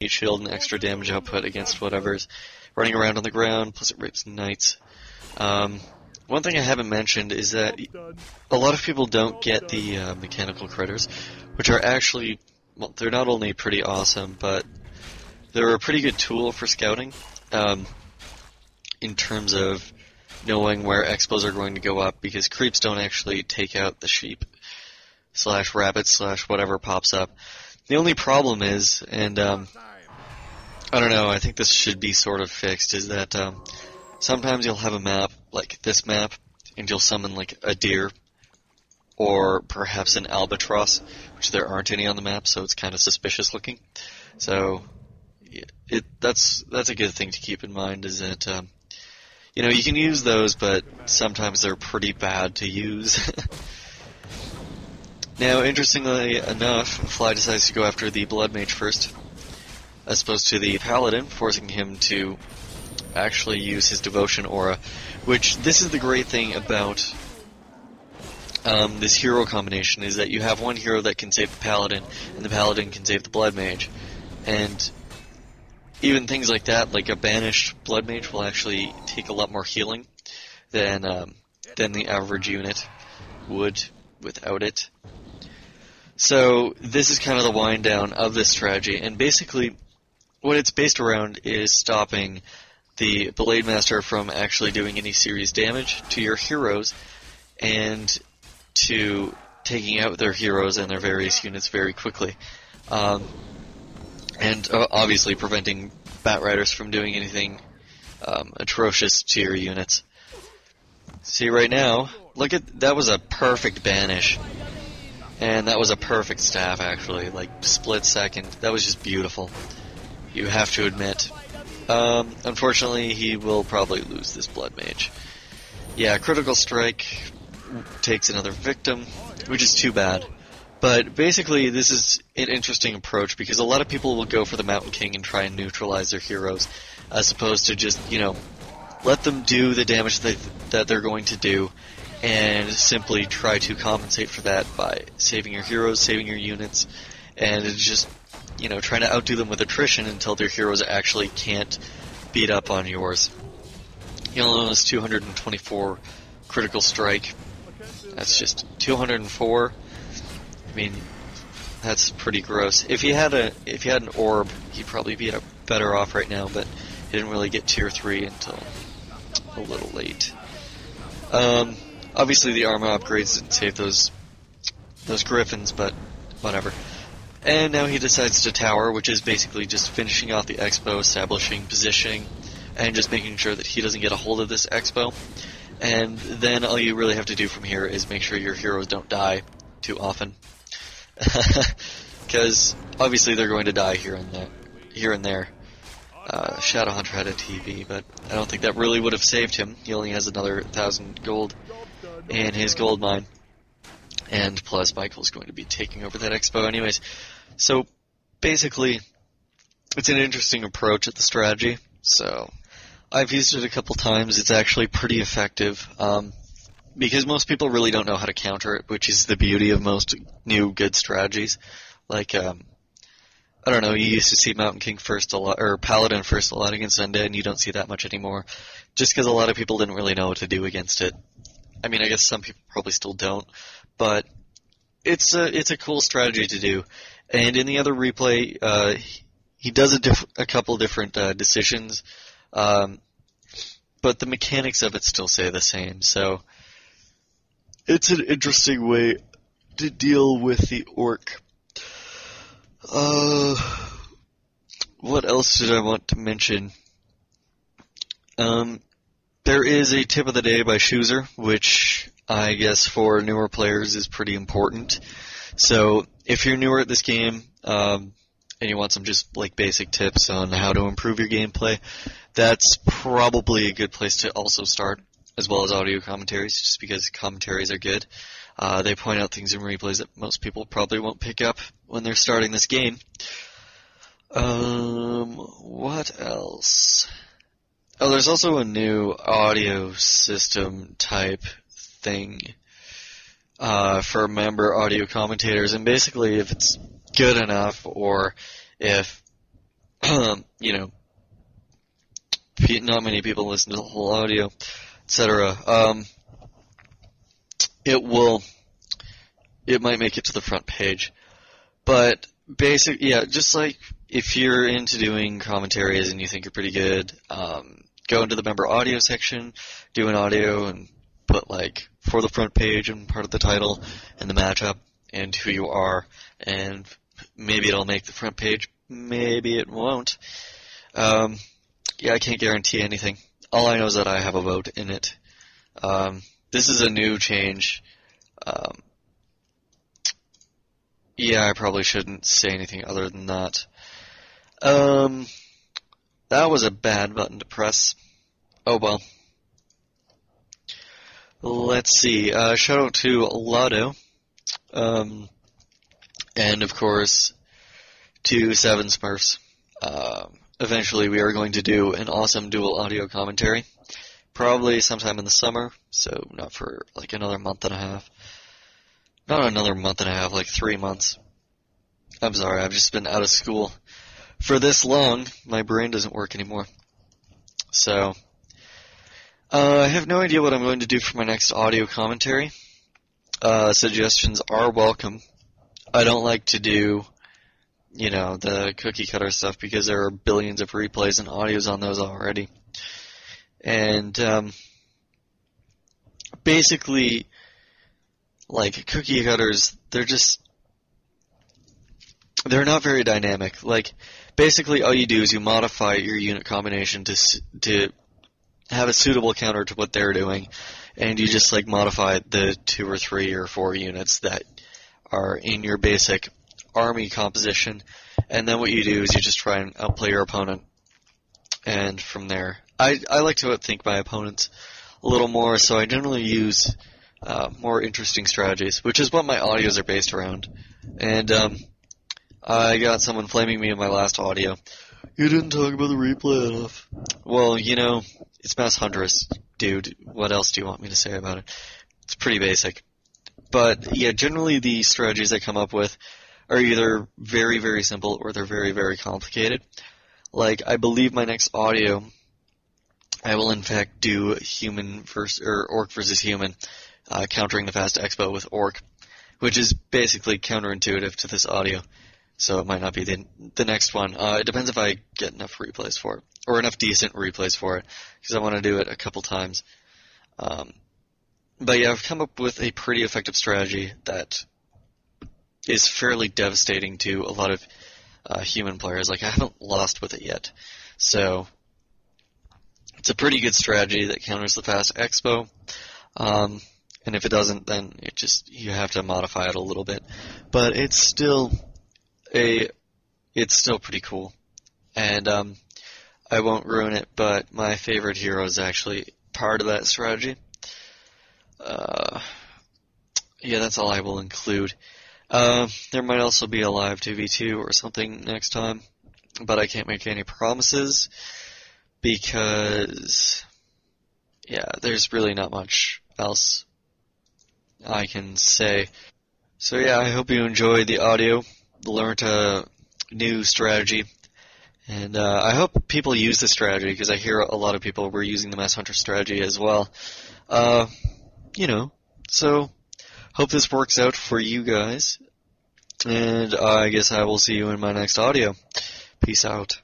8 shield and extra damage output against whatever's running around on the ground, plus it rapes knights. One thing I haven't mentioned is that a lot of people don't get the mechanical critters, which are actually, well, they're not only pretty awesome, but they're a pretty good tool for scouting, in terms of knowing where expos are going to go up, because creeps don't actually take out the sheep, / rabbits / whatever pops up. The only problem is, and I don't know, I think this should be sort of fixed, is that sometimes you'll have a map, like this map, and you'll summon like a deer, or perhaps an albatross, which there aren't any on the map, so it's kind of suspicious looking. So that's a good thing to keep in mind, is that you can use those, but sometimes they're pretty bad to use. Now, interestingly enough, Fly decides to go after the Blood Mage first, as opposed to the Paladin, forcing him to actually use his Devotion Aura, which, this is the great thing about this hero combination, is that you have one hero that can save the Paladin, and the Paladin can save the Blood Mage. And even things like that, like a banished Blood Mage will actually take a lot more healing than the average unit would without it. So this is kind of the wind down of this strategy, and basically what it's based around is stopping the blademaster from actually doing any serious damage to your heroes, and to taking out their heroes and their various units very quickly. And obviously preventing Bat Riders from doing anything atrocious to your units. See, right now, look at, that was a perfect banish. And that was a perfect staff, actually, like, split second. That was just beautiful, you have to admit. Unfortunately, he will probably lose this Blood Mage. Yeah, Critical Strike takes another victim, which is too bad. But basically, this is an interesting approach, because a lot of people will go for the Mountain King and try and neutralize their heroes, as opposed to just, let them do the damage that they're going to do, and simply try to compensate for that by saving your heroes, saving your units, and just, trying to outdo them with attrition until their heroes actually can't beat up on yours. You'll notice 224 Critical Strike. That's just 204. I mean, that's pretty gross. If he had an orb, he'd probably be better off right now, but he didn't really get tier 3 until a little late. Obviously the armor upgrades didn't save those griffins, but whatever. And now he decides to tower, which is basically just finishing off the expo, establishing positioning, and just making sure that he doesn't get a hold of this expo. And then all you really have to do from here is make sure your heroes don't die too often. Because obviously they're going to die here and there. Shadowhunter had a TV, but I don't think that really would have saved him. He only has another 1,000 gold in his gold mine. And plus, Michael's going to be taking over that expo anyways. So, basically, it's an interesting approach at the strategy. So, I've used it a couple times. It's actually pretty effective. Because most people really don't know how to counter it, which is the beauty of most new good strategies. Like, I don't know, you used to see Mountain King first a lot, or Paladin first a lot against Undead, and you don't see that much anymore. Just because a lot of people didn't really know what to do against it. I mean, I guess some people probably still don't, but it's a cool strategy to do. And in the other replay, he does a couple different decisions, but the mechanics of it still stay the same. So it's an interesting way to deal with the orc. What else did I want to mention? There is a tip of the day by Chooser, which I guess for newer players is pretty important. So if you're newer at this game, and you want some just like basic tips on how to improve your gameplay, that's probably a good place to also start, as well as audio commentaries, just because commentaries are good. They point out things in replays that most people probably won't pick up when they're starting this game. What else? Oh, there's also a new audio system type thing for member audio commentators, and basically if it's good enough, or if you know, not many people listen to the whole audio, etc. It might make it to the front page. But just like if you're into doing commentaries and you think you're pretty good, go into the member audio section, do an audio, and put like for the front page and part of the title and the matchup and who you are, and maybe it'll make the front page, maybe it won't. I can't guarantee anything. All I know is that I have a vote in it. This is a new change. I probably shouldn't say anything other than that. That was a bad button to press. Oh well. Let's see. Shout out to Lotto. And of course, to Seven Smurfs. Eventually we are going to do an awesome dual audio commentary. Probably sometime in the summer, so not for like another month and a half. Not another month and a half, like 3 months. I'm sorry, I've just been out of school for this long. My brain doesn't work anymore. So, I have no idea what I'm going to do for my next audio commentary. Suggestions are welcome. I don't like to do, the cookie cutter stuff because there are billions of replays and audios on those already. And, basically, like, cookie cutters, they're not very dynamic. Like, basically all you do is you modify your unit combination to have a suitable counter to what they're doing, and you just, like, modify the 2 or 3 or 4 units that are in your basic army composition, and then what you do is you just try and outplay your opponent, and from there. I like to outthink my opponents a little more, so I generally use more interesting strategies, which is what my audios are based around. And I got someone flaming me in my last audio. You didn't talk about the replay enough. Well, it's Mass Huntress, dude. What else do you want me to say about it? It's pretty basic. But, yeah, generally the strategies I come up with are either very, very simple or they're very, very complicated. Like, I believe my next audio, I will in fact do orc versus human, countering the fast expo with orc, which is basically counterintuitive to this audio. So it might not be the next one. It depends if I get enough replays for it, or enough decent replays for it, because I want to do it a couple times. But yeah, I've come up with a pretty effective strategy that is fairly devastating to a lot of human players. Like, I haven't lost with it yet. So it's a pretty good strategy that counters the fast expo. And if it doesn't, then you have to modify it a little bit. But it's still pretty cool. And I won't ruin it, but my favorite hero is actually part of that strategy. That's all I will include. There might also be a live 2v2 or something next time, but I can't make any promises because, there's really not much else I can say. So I hope you enjoyed the audio, learned a new strategy, and I hope people use this strategy because I hear a lot of people were using the Mass Hunter strategy as well. So hope this works out for you guys, and I guess I will see you in my next audio. Peace out.